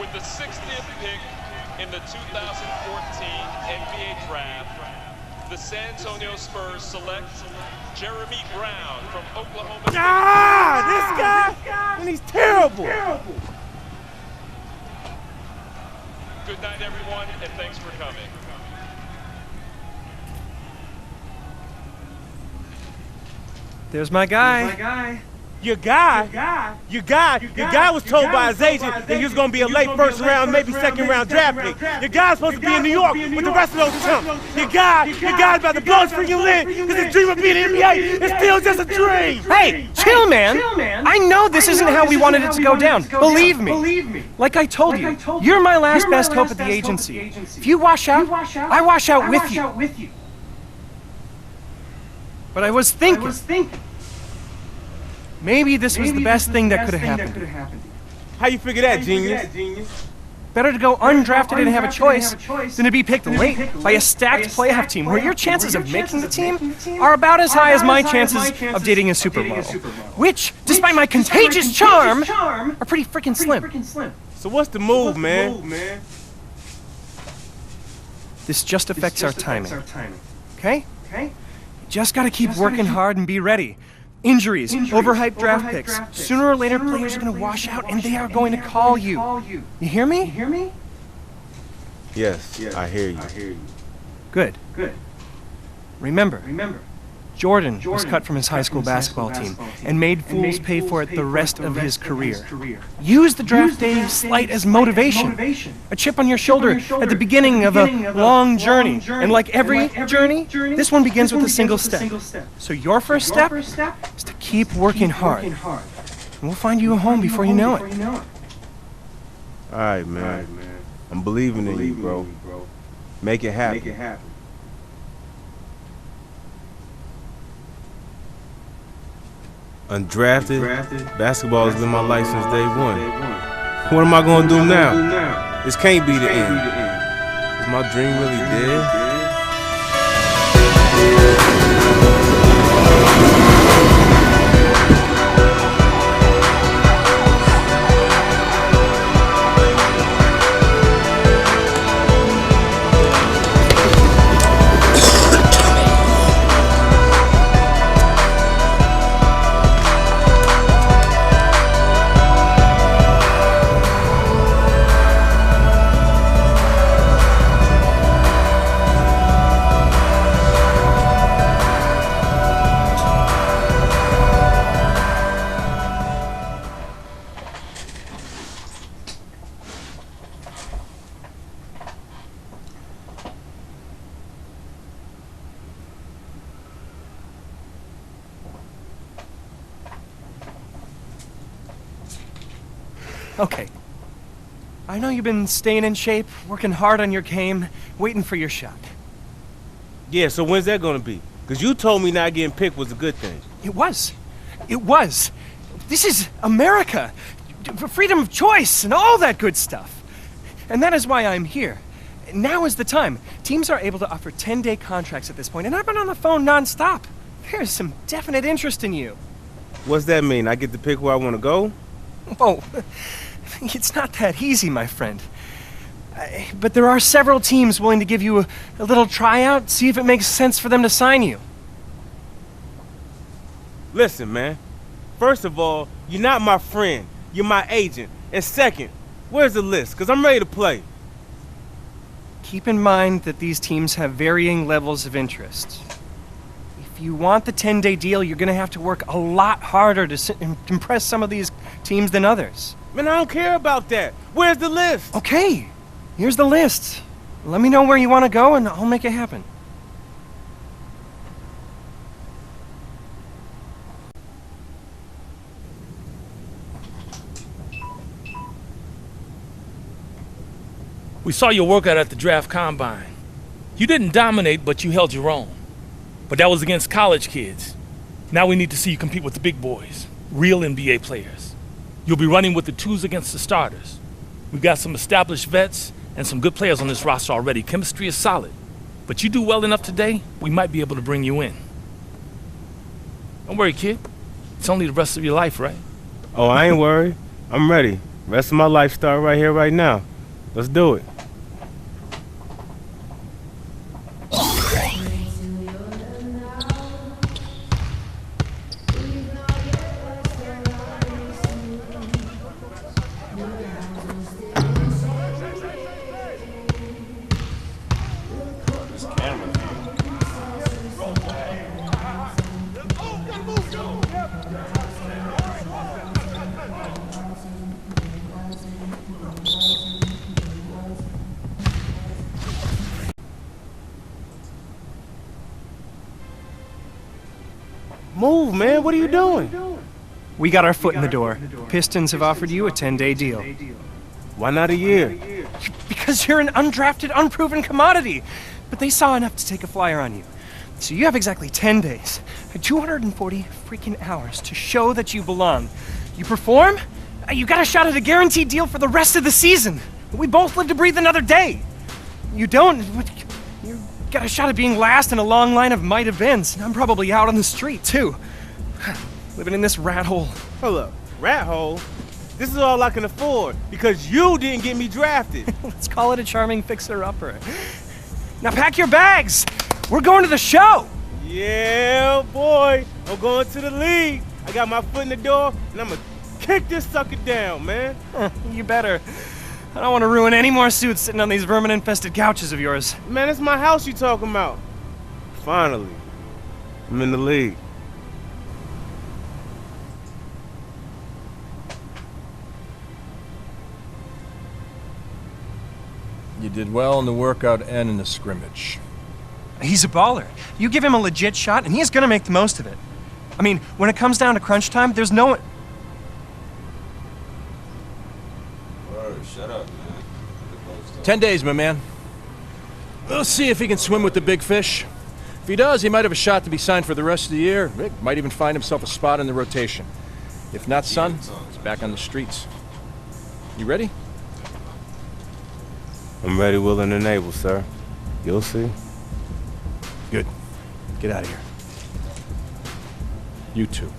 With the 60th pick in the 2014 NBA Draft, the San Antonio Spurs select Jeremy Brown from Oklahoma State. This guy? And he's terrible. Good night, everyone, and thanks for coming. There's my guy. Your guy? Your guy was told by his agent that he was going to be a late first round, maybe second round draft pick. Your guy's supposed to be in New York with the rest of those chumps. Your guy's about to blow his freaking lid because his dream of being in the NBA is still just a dream. Hey, chill, man. I know this isn't how we wanted it to go down. Believe me. Like I told you, you're my last best hope at the agency. If you wash out, I wash out with you. But I was thinking. Maybe this was the best thing that could have happened. How you figure that, genius? Better to go undrafted and have a choice than to be picked late by a stacked playoff team where your chances of making the team are about as high as my chances of dating a supermodel, which, despite my contagious charm, are pretty freaking slim. So what's the move, man? This just affects our timing. Okay? You just gotta keep working hard and be ready. Injuries, overhyped draft picks. Sooner or later, players are going to wash out, and they are going to call you. You hear me? Yes, I hear you. Good. Remember, Jordan was cut from his high school basketball team and made fools pay for it the rest of his career. Use the draft day slight as motivation. A chip on your shoulder at the beginning of a long journey. And like every journey, this one begins with a single step. So your first step is to keep working hard. And we'll find you a home before you know it. All right, man. I'm believing in you, bro. Make it happen. Undrafted, basketball has been my life since day one. What am I gonna do now? This can't be the end. Is my dream really dead? Okay. I know you've been staying in shape, working hard on your game, waiting for your shot. Yeah, so when's that gonna be? Because you told me not getting picked was a good thing. It was. This is America. Freedom of choice and all that good stuff. And that is why I'm here. Now is the time. Teams are able to offer 10-day contracts at this point, and I've been on the phone non-stop. There's some definite interest in you. What's that mean? I get to pick where I want to go? Oh, it's not that easy, my friend. But there are several teams willing to give you a little tryout, see if it makes sense for them to sign you. Listen, man. First of all, you're not my friend. You're my agent. And second, where's the list? Because I'm ready to play. Keep in mind that these teams have varying levels of interest. If you want the 10-day deal, you're going to have to work a lot harder to impress some of these teams than others. Man, I don't care about that. Where's the list? Okay, here's the list. Let me know where you want to go, and I'll make it happen. We saw your workout at the draft combine. You didn't dominate, but you held your own. But that was against college kids. Now we need to see you compete with the big boys, real NBA players. You'll be running with the twos against the starters. We've got some established vets and some good players on this roster already. Chemistry is solid. But you do well enough today, we might be able to bring you in. Don't worry, kid. It's only the rest of your life, right? Oh, I ain't worried. I'm ready. Rest of my life start right here, right now. Let's do it. Move, man. What are you doing? We got our foot in the door. Pistons have offered you a 10-day deal. Why not a year? Because you're an undrafted, unproven commodity. But they saw enough to take a flyer on you. So you have exactly 10 days, 240 freaking hours to show that you belong. You perform, you got a shot at a guaranteed deal for the rest of the season. We both live to breathe another day. You don't, you got a shot at being last in a long line of might events. I'm probably out on the street, too. Living in this rat hole. Hold up. Rat hole? This is all I can afford because you didn't get me drafted. Let's call it a charming fixer-upper. Now pack your bags. We're going to the show. Yeah, boy. I'm going to the league. I got my foot in the door, and I'm going to kick this sucker down, man. You better. I don't want to ruin any more suits sitting on these vermin-infested couches of yours. Man, it's my house you talking about. Finally, I'm in the league. You did well in the workout and in the scrimmage. He's a baller. You give him a legit shot, and he's gonna make the most of it. I mean, when it comes down to crunch time, there's no one... Whoa, shut up, man. 10 days, my man. We'll see if he can swim with the big fish. If he does, he might have a shot to be signed for the rest of the year. Rick might even find himself a spot in the rotation. If not, son, he's back on the streets. You ready? I'm ready, willing, and able, sir. You'll see. Good. Get out of here. You too.